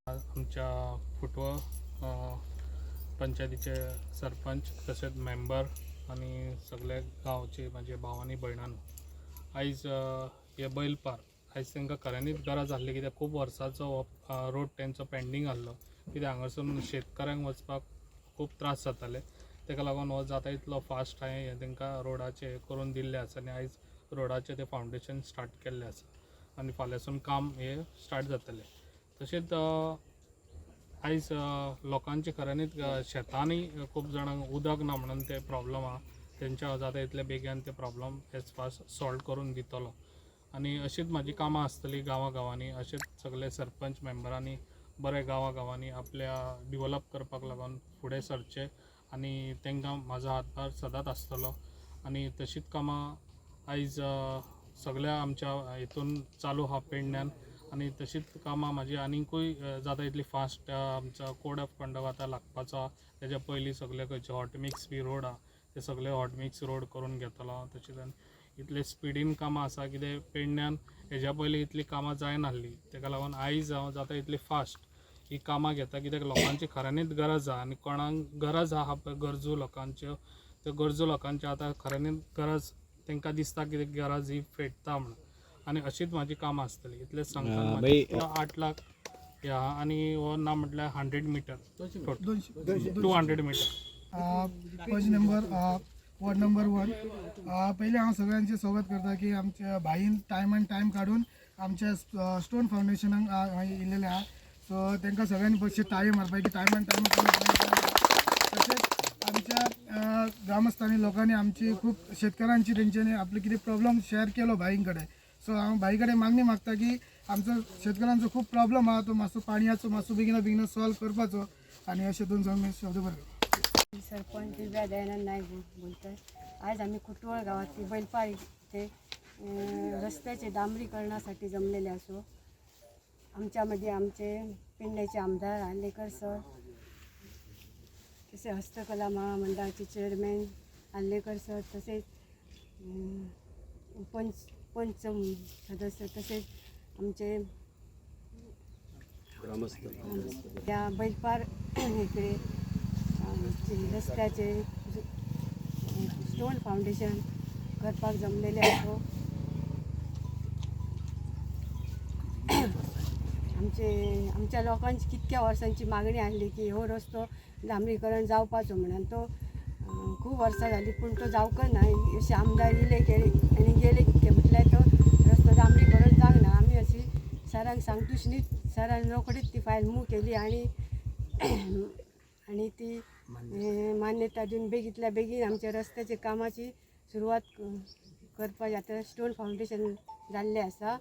आमच्या फुटवळ पंचायतीचे सरपंच तसेच मेंबर आणि सगळे गांवचे माझे भाव आनी भयणांनो, आयज हे बैलपार आयज तांकां खऱ्यांनीच गरज आसली, कित्याक खूब वर्सांचो रोड तेंचो पेंडींग आसलो, कित्याक हांगासून शेतकऱ्यांक वचपाक खूब त्रास जाताले, ताका लागून हो जाता तितलो फास्ट हांवें हे तांकां रोडाचे करून दिल्ले आसा आनी आयज रोडाचे ते फावंडेशन स्टार्ट केल्लें आसा आनी फाल्यांसून काम हे स्टार्ट जातलें. तशेंच आयज लोकांचे खऱ्यांनीच शेतांनी खूब जाणांक उदक ना म्हणून ते प्रॉब्लम आहा, तेंच्या जाता तितले बेगीन ते प्रॉब्लम एज फास्ट सॉल्व करून दितलो. आनी अशीच म्हाजी कामां आसतली गांवागांवांनी, अशेंच सगळे सरपंच मेंबरांनी बरे गांवागांवांनी आपल्या डिवेलप करपाक लागून फुडें सरचे आनी तांकां म्हाजो हातभार सदांच आसतलो. आनी तशीच कामां आयज सगळ्या आमच्या हितून चालू आहा पेडण्यान, आनी तशीच कामां म्हाजी आनिकूय जाता तितली फास्ट आमचो कोड ऑफ कंडक्ट आतां लागपाचो, तेज्या पयलीं सगळे खंयचे हॉट मिक्स बी रोड आहा ते सगळे हॉट मिक्स रोड करून घेतलो. तशेंच इतले स्पिडीन कामां आसा कितें पेडण्यान हेज्या पयलीं इतली कामां जायनासली, ताका लागून आयज हांव जाता तितली फास्ट ही कामां घेता, कित्याक लोकांची खऱ्यांनीच गरज आहा आनी कोणाक गरज आहा पळय गरजू लोकांच्यो, त्यो गरजू लोकांची आतां खऱ्यांनीच गरज तांकां दिसता की गरज ही फेडटा म्हणून, आनी अशीच म्हाजी कामां आसतली. इतलेंच सांगता. 8 लाख हे आहा आनी हो ना म्हटल्यार 100 metre 200 metre. First number ward number 1. पहिले हांव सगळ्यांचे स्वागत करता की आमच्या भाईन टायम काढून आमच्या स्टोन फाउंडेशनाक येयलेले आहा, सो तांकां सगळ्यांनी पयशे टाळी मारपाक की टायमान तशेंच आमच्या ग्रामस्थांनी लोकांनी आमची खूब शेतकऱ्यांची तेंच्यांनी आपले कितें प्रॉब्लम शेअर केलो भाईं कडेन, सो हांव भाई कडेन मागणी मागता की आमचो शेतकऱ्यांचो खूब प्रॉब्लम आहा तो मातसो पाणयाचो मातसो बेगिना सॉल्व करपाचो, आनी अशें 2 शब्द बरे. सरपंच दिव्या दयानंद नायक बोलतोय. आज आम्ही कुटवळ गावातली बैलपार इथे रस्त्याचे डांबरीकरणासाठी जमलेले असो. आमच्यामध्ये आमचे पेडण्याचे आमदार आल्लेकर सर, तसे हस्तकला महामंडळाचे चेअरमॅन आल्लेकर सर, तसेच पंच सदस्य, तसेच आमचे या बैलपार इकडे रस्त्याचे स्टोन फाउंडेशन करपाक जमलेले असो. आमच्या लोकांची कितक्या वर्सांची मागणी आसली की हो रस्तो डांबरीकरण जावपाचो म्हणून. तो खूब वर्सां जाली पूण तो जावंक ना. अशे आमदार इले आनी गेले कितके म्हटल्यार तो रस्तो डांबरीकरण जावंक ना. आमी अशी सरांक सांगतूच न्ही, सरान रोखडीच ती फायल मूव केली आणि ती मान्यता दिवन बेगीतल्या बेगीन आमच्या रस्त्याच्या कामाची सुरवात करपाची आता स्टोन फाउंडेशन जाल्लें आसा.